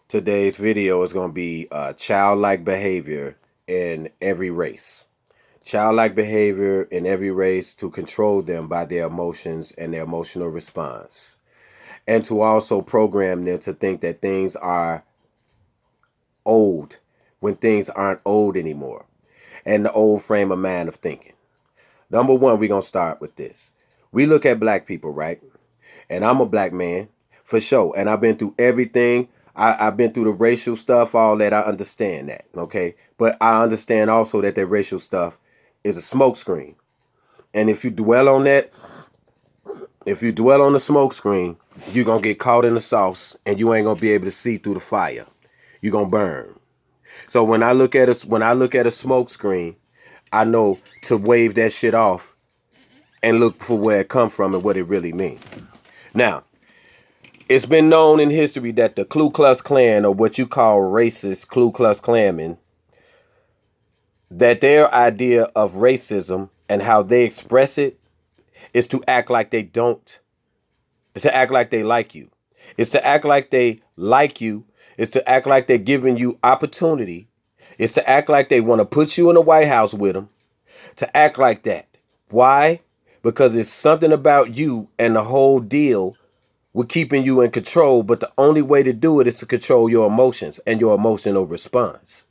Today's video is going to be childlike behavior in every race. Childlike behavior in every race to control them by their emotions and their emotional response. And to also program them to think that things are old when things aren't old anymore. And the old frame of mind of thinking. Number one, we're going to start with this. We look at black people, right? And I'm a black man for sure. And I've been through everything. I've been through the racial stuff, all that. I understand that, okay? But I understand also that the racial stuff is a smokescreen. And if you dwell on that, if you dwell on the smokescreen, you're going to get caught in the sauce and you ain't going to be able to see through the fire. You're going to burn. So when I look at a smoke screen, I know to wave that shit off and look for where it come from and what it really means. Now, it's been known in history that the Ku Klux Klan, or what you call racist Ku Klux Klanmen, that their idea of racism and how they express it is to act like they don't. It's to act like they like you. It's to act like they like you. It's to act like they're giving you opportunity. It's to act like they want to put you in the White House with them. To act like that. Why? Because it's something about you and the whole deal with keeping you in control. But the only way to do it is to control your emotions and your emotional response.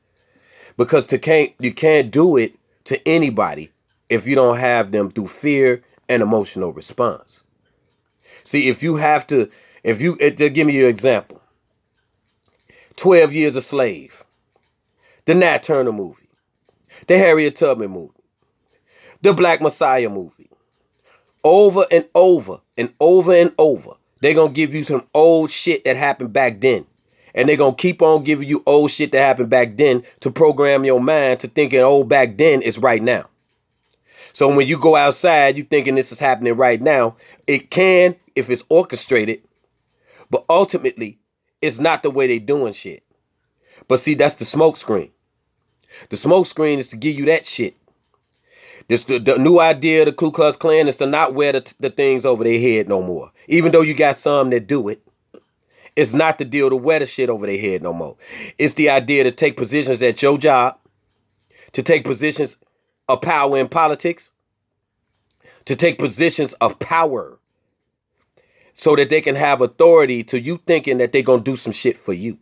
Because you can't do it to anybody if you don't have them through fear and emotional response. See, to give me your example. 12 Years a Slave, the Nat Turner movie, the Harriet Tubman movie, the Black Messiah movie. Over and over and over and over, they're going to give you some old shit that happened back then. And they're going to keep on giving you old shit that happened back then to program your mind to thinking old back then is right now. So when you go outside, you thinking this is happening right now. It can if it's orchestrated, but ultimately, it's not the way they doing shit. But see, that's the smoke screen. The smoke screen is to give you that shit. The new idea of the Ku Klux Klan is to not wear the things over their head no more. Even though you got some that do it, it's not the deal to wear the shit over their head no more. It's the idea to take positions at your job, to take positions of power in politics, to take positions of power so that they can have authority to you thinking that they're going to do some shit for you.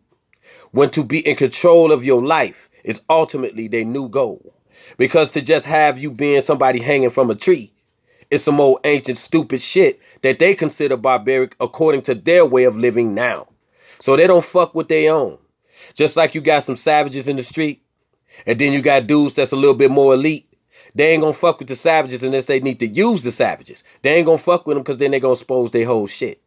When to be in control of your life is ultimately their new goal. Because to just have you being somebody hanging from a tree is some old ancient stupid shit that they consider barbaric according to their way of living now. So they don't fuck with their own. Just like you got some savages in the street, and then you got dudes that's a little bit more elite. They ain't gonna fuck with the savages unless they need to use the savages. They ain't gonna fuck with them because then they gonna expose their whole shit.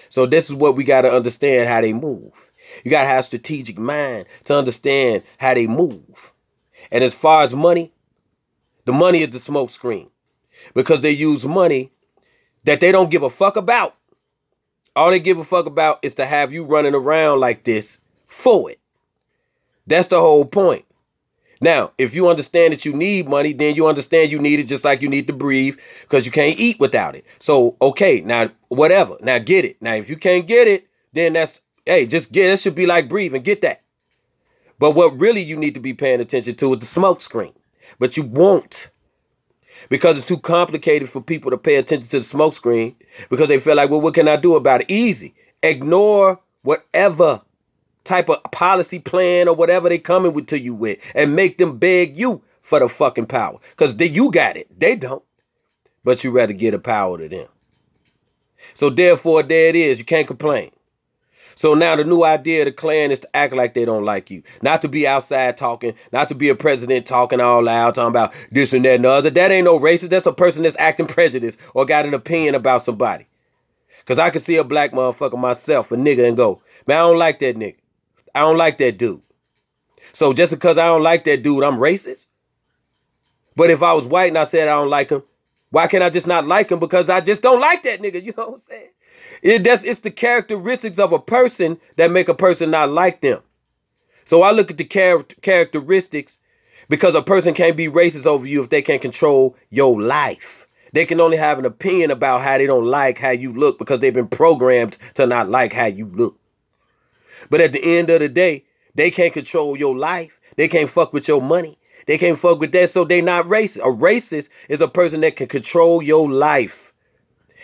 So this is what we gotta understand how they move. You gotta have a strategic mind to understand how they move. And as far as money, the money is the smoke screen. Because they use money that they don't give a fuck about. All they give a fuck about is to have you running around like this for it. That's the whole point. Now, if you understand that you need money, then you understand you need it just like you need to breathe because you can't eat without it. So, okay, now, whatever. Now, get it. Now, if you can't get it, then just get it. It should be like breathing. Get that. But what really you need to be paying attention to is the smoke screen. But you won't. Because it's too complicated for people to pay attention to the smoke screen because they feel like, well, what can I do about it? Easy. Ignore whatever type of policy plan or whatever they coming with to you with and make them beg you for the fucking power. Because you got it. They don't. But you rather give the power to them. So therefore, there it is. You can't complain. So now the new idea of the Klan is to act like they don't like you. Not to be outside talking, not to be a president talking all loud, talking about this and that and the other. That ain't no racist. That's a person that's acting prejudiced or got an opinion about somebody. Because I can see a black motherfucker myself, a nigga, and go, man, I don't like that nigga. I don't like that dude. So just because I don't like that dude, I'm racist? But if I was white and I said I don't like him, why can't I just not like him? Because I just don't like that nigga. You know what I'm saying? It's the characteristics of a person that make a person not like them. So I look at the characteristics because a person can't be racist over you if they can't control your life. They can only have an opinion about how they don't like how you look because they've been programmed to not like how you look. But at the end of the day, they can't control your life. They can't fuck with your money. They can't fuck with that, so they not racist. A racist is a person that can control your life.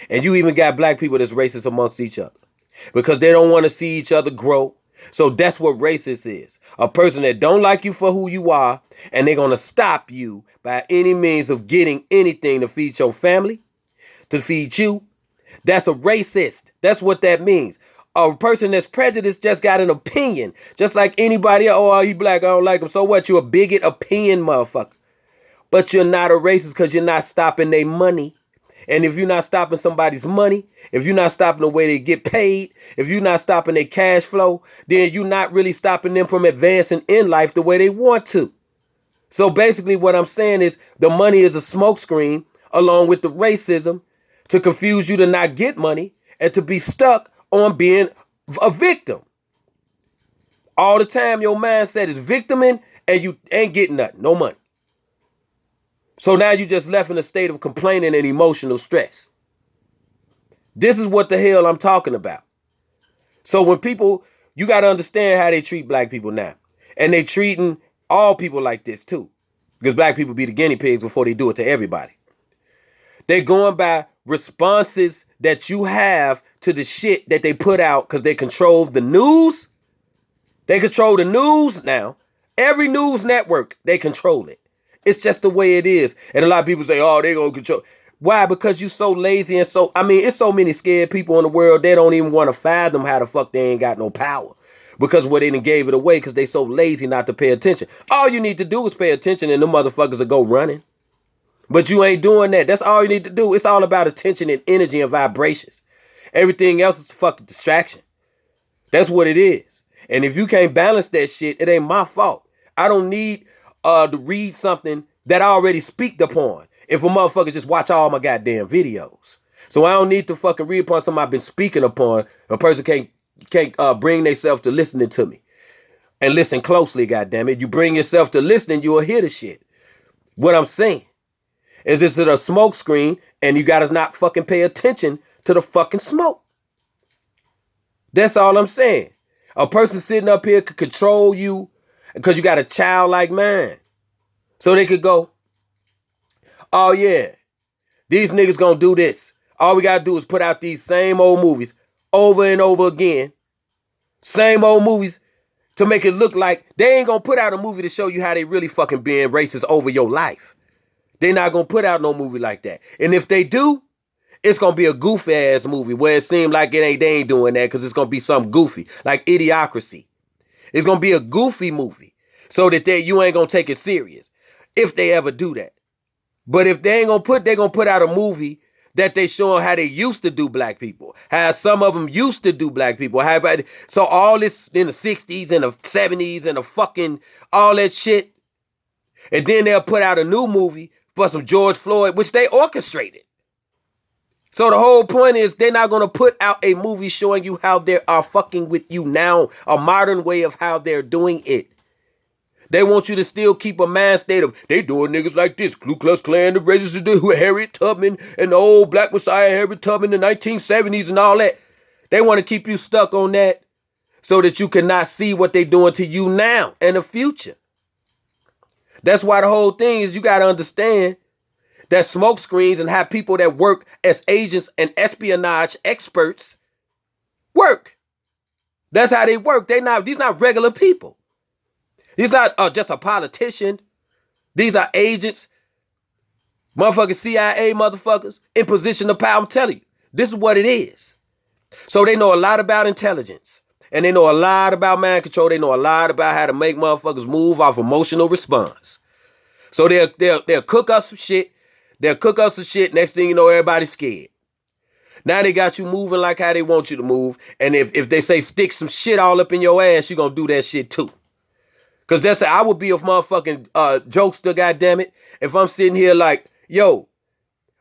And you even got black people that's racist amongst each other because they don't want to see each other grow. So that's what racist is. A person that don't like you for who you are, and they're going to stop you by any means of getting anything to feed your family, to feed you. That's a racist. That's what that means. A person that's prejudiced just got an opinion. Just like anybody else. Oh, he black, I don't like him. So what? You're a bigot opinion motherfucker. But you're not a racist because you're not stopping their money. And if you're not stopping somebody's money, if you're not stopping the way they get paid, if you're not stopping their cash flow, then you're not really stopping them from advancing in life the way they want to. So basically what I'm saying is the money is a smokescreen along with the racism to confuse you to not get money and to be stuck on being a victim. All the time your mindset is victiming and you ain't getting nothing, no money. So now you just left in a state of complaining and emotional stress. This is what the hell I'm talking about. So when people, you got to understand how they treat black people now. And they treating all people like this too. Because black people be the guinea pigs before they do it to everybody. They're going by responses that you have to the shit that they put out because they control the news. They control the news now. Every news network, they control it. It's just the way it is. And a lot of people say, oh, they're going to control. Why? Because you so lazy and so, it's so many scared people in the world, they don't even want to fathom how the fuck they ain't got no power. Because they done gave it away because they so lazy not to pay attention. All you need to do is pay attention and the motherfuckers will go running. But you ain't doing that. That's all you need to do. It's all about attention and energy and vibrations. Everything else is a fucking distraction. That's what it is. And if you can't balance that shit, it ain't my fault. I don't need to read something that I already speak upon. If a motherfucker just watch all my goddamn videos. So I don't need to fucking read upon something I've been speaking upon. A person can't bring themselves to listening to me. And listen closely, goddammit. You bring yourself to listening, you'll hear the shit. What I'm saying is it's a smoke screen and you gotta not fucking pay attention to the fucking smoke. That's all I'm saying. A person sitting up here could control you because you got a childlike mind. So they could go, oh yeah, these niggas gonna do this. All we gotta do is put out these same old movies over and over again. Same old movies to make it look like they ain't gonna put out a movie to show you how they really fucking being racist over your life. They not gonna put out no movie like that. And if they do, it's gonna be a goofy ass movie where it seems like they ain't doing that because it's gonna be something goofy, like Idiocracy. It's gonna be a goofy movie so that you ain't gonna take it serious if they ever do that. But if they gonna put out a movie that they showing how they used to do black people, how some of them used to do black people. So all this in the 60s and the 70s and the fucking all that shit. And then they'll put out a new movie for some George Floyd, which they orchestrated. So the whole point is they're not going to put out a movie showing you how they are fucking with you now, a modern way of how they're doing it. They want you to still keep a mind state of, they doing niggas like this, Ku Klux Klan, the registered Harriet Tubman, and the old Black Messiah Harriet Tubman in the 1970s and all that. They want to keep you stuck on that so that you cannot see what they're doing to you now and the future. That's why the whole thing is you got to understand that smoke screens and how people that work as agents and espionage experts work. That's how they work. These not regular people. These not just a politician. These are agents, motherfucking CIA motherfuckers in position of power. I'm telling you, this is what it is. So they know a lot about intelligence. And they know a lot about mind control. They know a lot about how to make motherfuckers move off emotional response. So they'll cook us some shit. They'll cook us some shit. Next thing you know, everybody's scared. Now they got you moving like how they want you to move. And if they say stick some shit all up in your ass, you gonna do that shit too. Because I would be a motherfucking jokester, goddammit, if I'm sitting here like, yo,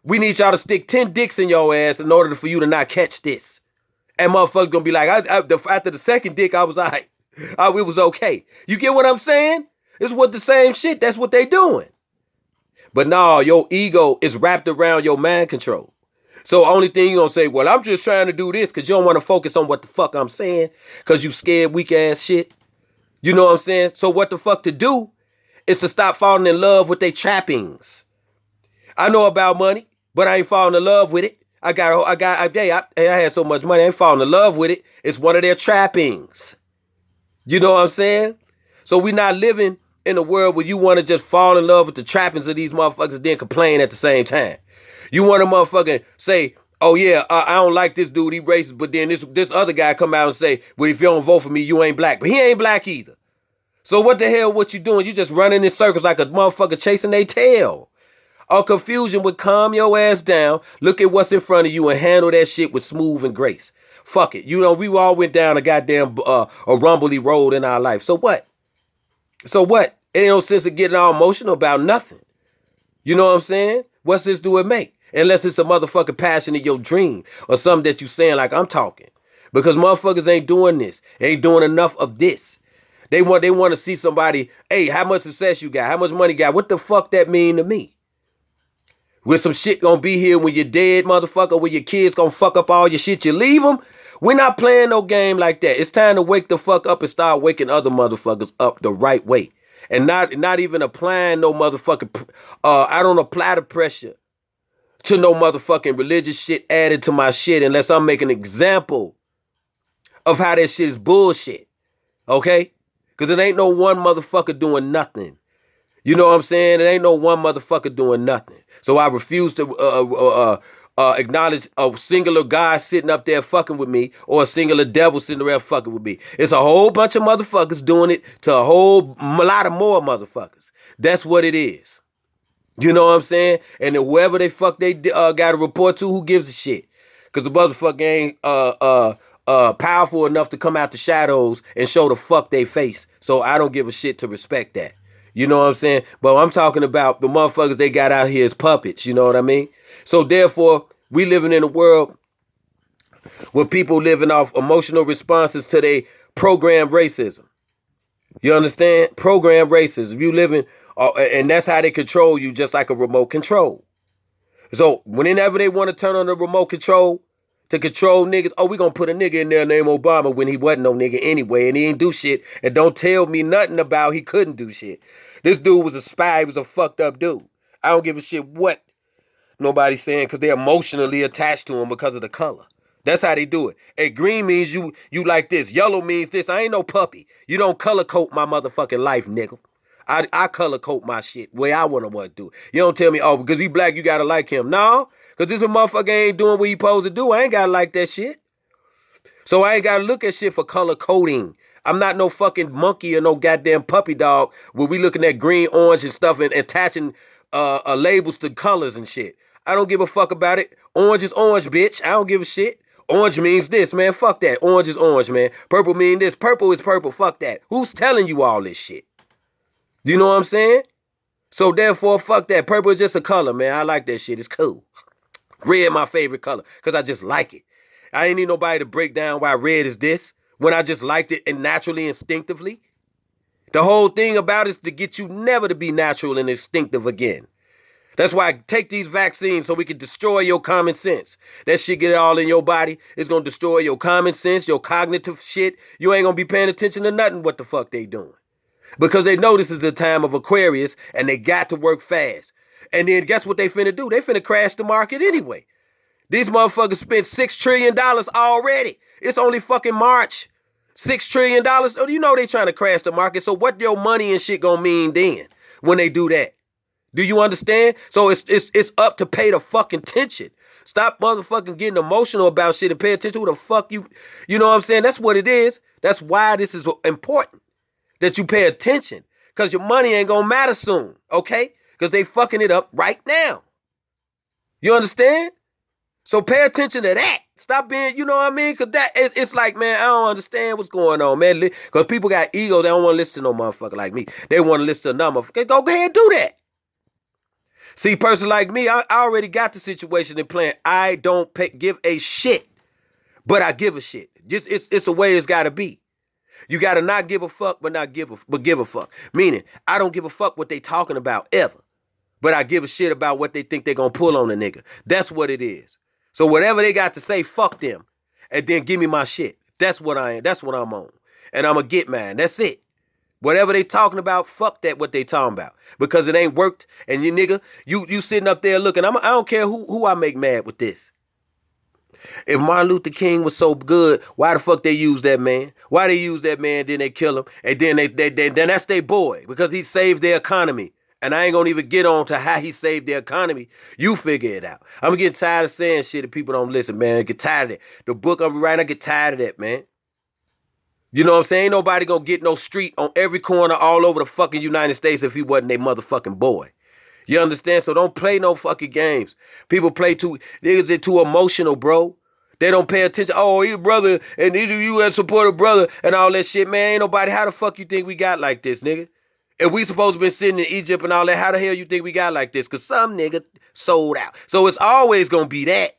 we need y'all to stick 10 dicks in your ass in order for you to not catch this. And motherfuckers gonna be like, after the second dick, I was all right. It was okay. You get what I'm saying? It's what the same shit. That's what they doing. But no, your ego is wrapped around your mind control. So only thing you gonna say, well, I'm just trying to do this because you don't want to focus on what the fuck I'm saying because you scared weak ass shit. You know what I'm saying? So what the fuck to do is to stop falling in love with their trappings. I know about money, but I ain't falling in love with it. I had so much money, I ain't falling in love with it. It's one of their trappings. You know what I'm saying? So we not living in a world where you want to just fall in love with the trappings of these motherfuckers and then complain at the same time. You want to motherfucking say, oh yeah, I don't like this dude, he racist, but then this other guy come out and say, well, if you don't vote for me, you ain't black. But he ain't black either. So what the hell what you doing? You just running in circles like a motherfucker chasing their tail. All confusion would calm your ass down, look at what's in front of you and handle that shit with smooth and grace. Fuck it. You know, we all went down a goddamn a rumbly road in our life. So what? So what? It ain't no sense of getting all emotional about nothing. You know what I'm saying? What sense do it make? Unless it's a motherfucking passion in your dream or something that you saying like I'm talking. Because motherfuckers ain't doing this. They ain't doing enough of this. They want to see somebody, hey, how much success you got? How much money you got? What the fuck that mean to me? With some shit gonna be here when you're dead, motherfucker, when your kids gonna fuck up all your shit, you leave them? We're not playing no game like that. It's time to wake the fuck up and start waking other motherfuckers up the right way. And not even applying no motherfucking, I don't apply the pressure to no motherfucking religious shit added to my shit unless I'm making an example of how that shit is bullshit. Okay? Because it ain't no one motherfucker doing nothing. You know what I'm saying? It ain't no one motherfucker doing nothing. So I refuse to acknowledge a singular guy sitting up there fucking with me or a singular devil sitting there fucking with me. It's a whole bunch of motherfuckers doing it to a whole lot of more motherfuckers. That's what it is. You know what I'm saying? And whoever they fuck they got to report to, who gives a shit? Because the motherfucker ain't powerful enough to come out the shadows and show the fuck they face. So I don't give a shit to respect that. You know what I'm saying? But I'm talking about the motherfuckers they got out here as puppets. You know what I mean? So therefore, we living in a world where people living off emotional responses to their programmed racism. You understand? Programmed racism. You living, and that's how they control you, just like a remote control. So whenever they want to turn on the remote control to control niggas, oh, we gonna put a nigga in there named Obama when he wasn't no nigga anyway, and he ain't do shit, and don't tell me nothing about he couldn't do shit. This dude was a spy, he was a fucked up dude. I don't give a shit what nobody's saying because they're emotionally attached to him because of the color. That's how they do it. Hey, green means you like this. Yellow means this. I ain't no puppy. You don't color code my motherfucking life, nigga. I color code my shit the way I want to do it. You don't tell me, oh, because he black, you gotta like him. No, because this motherfucker ain't doing what he supposed to do. I ain't gotta like that shit. So I ain't gotta look at shit for color coding. I'm not no fucking monkey or no goddamn puppy dog where we looking at green, orange, and stuff and attaching labels to colors and shit. I don't give a fuck about it. Orange is orange, bitch. I don't give a shit. Orange means this, man. Fuck that. Orange is orange, man. Purple mean this. Purple is purple. Fuck that. Who's telling you all this shit? You know what I'm saying? So therefore, fuck that. Purple is just a color, man. I like that shit. It's cool. Red my favorite color because I just like it. I ain't need nobody to break down why red is this when I just liked it and naturally, instinctively. The whole thing about it is to get you never to be natural and instinctive again. That's why I take these vaccines so we can destroy your common sense. That shit get it all in your body. It's going to destroy your common sense, your cognitive shit. You ain't going to be paying attention to nothing what the fuck they doing. Because they know this is the time of Aquarius and they got to work fast. And then guess what they finna do? They finna crash the market anyway. These motherfuckers spent $6 trillion already. It's only fucking March. $6 trillion. Oh, you know they trying to crash the market. So what your money and shit gonna mean then when they do that? Do you understand? So it's up to pay the fucking attention. Stop motherfucking getting emotional about shit and pay attention to who the fuck you know what I'm saying? That's what it is. That's why this is important. That you pay attention. Because your money ain't gonna matter soon. Okay? Because they fucking it up right now. You understand? So pay attention to that. Stop being, you know what I mean? Because it's like, man, I don't understand what's going on, man. Because people got ego. They don't want to listen to no motherfucker like me. They want to listen to another motherfucker. Go ahead and do that. See, person like me, I already got the situation in plan. I don't give a shit, but I give a shit. Just it's a way it's got to be. You got to not give a fuck, but give a fuck. Meaning, I don't give a fuck what they talking about ever, but I give a shit about what they think they gonna pull on a nigga. That's what it is. So whatever they got to say, fuck them. And then give me my shit. That's what I am. That's what I'm on. And I'm going to get mine. That's it. Whatever they talking about, fuck that what they talking about. Because it ain't worked. And you nigga, you sitting up there looking. I don't care who I make mad with this. If Martin Luther King was so good, why the fuck they use that man? Why they use that man, then they kill him, and then then that's their boy, because he saved their economy. And I ain't gonna even get on to how he saved their economy. You figure it out. I'm getting tired of saying shit if people don't listen, man. I get tired of it. The book I'm writing, I get tired of that, man. You know what I'm saying? Ain't nobody gonna get no street on every corner all over the fucking United States if he wasn't their motherfucking boy. You understand? So don't play no fucking games. People play niggas are too emotional, bro. They don't pay attention. Oh, he brother, and you had support a brother and all that shit, man. Ain't nobody. How the fuck you think we got like this, nigga? If we supposed to be sitting in Egypt and all that, how the hell you think we got like this? Because some nigga sold out. So it's always going to be that.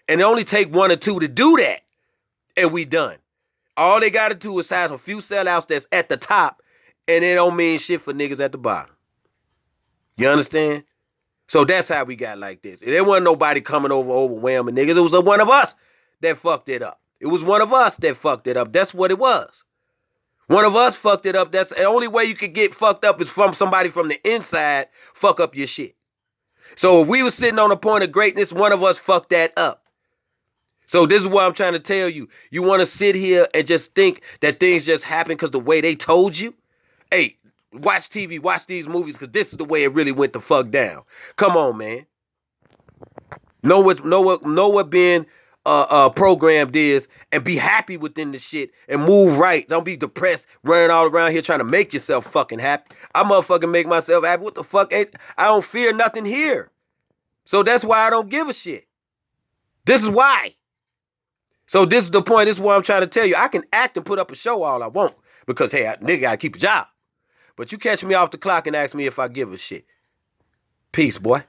And it only take one or two to do that. And we done. All they got to do is have a few sellouts that's at the top. And it don't mean shit for niggas at the bottom. You understand? So that's how we got like this. There wasn't nobody coming over overwhelming niggas. It was one of us that fucked it up. It was one of us that fucked it up. That's what it was. One of us fucked it up. That's the only way you could get fucked up is from somebody from the inside fuck up your shit. So if we were sitting on a point of greatness, one of us fucked that up. So this is what I'm trying to tell you. You want to sit here and just think that things just happen because the way they told you? Hey, watch TV, watch these movies, because this is the way it really went the fuck down. Come on, man. Know what being programmed is, and be happy within the shit and move right. Don't be depressed, running all around here trying to make yourself fucking happy. I motherfucking make myself happy. What the fuck? I don't fear nothing here. So that's why I don't give a shit. This is why. So this is the point. This is what I'm trying to tell you. I can act and put up a show all I want because, hey, nigga gotta keep a job. But you catch me off the clock and ask me if I give a shit. Peace, boy.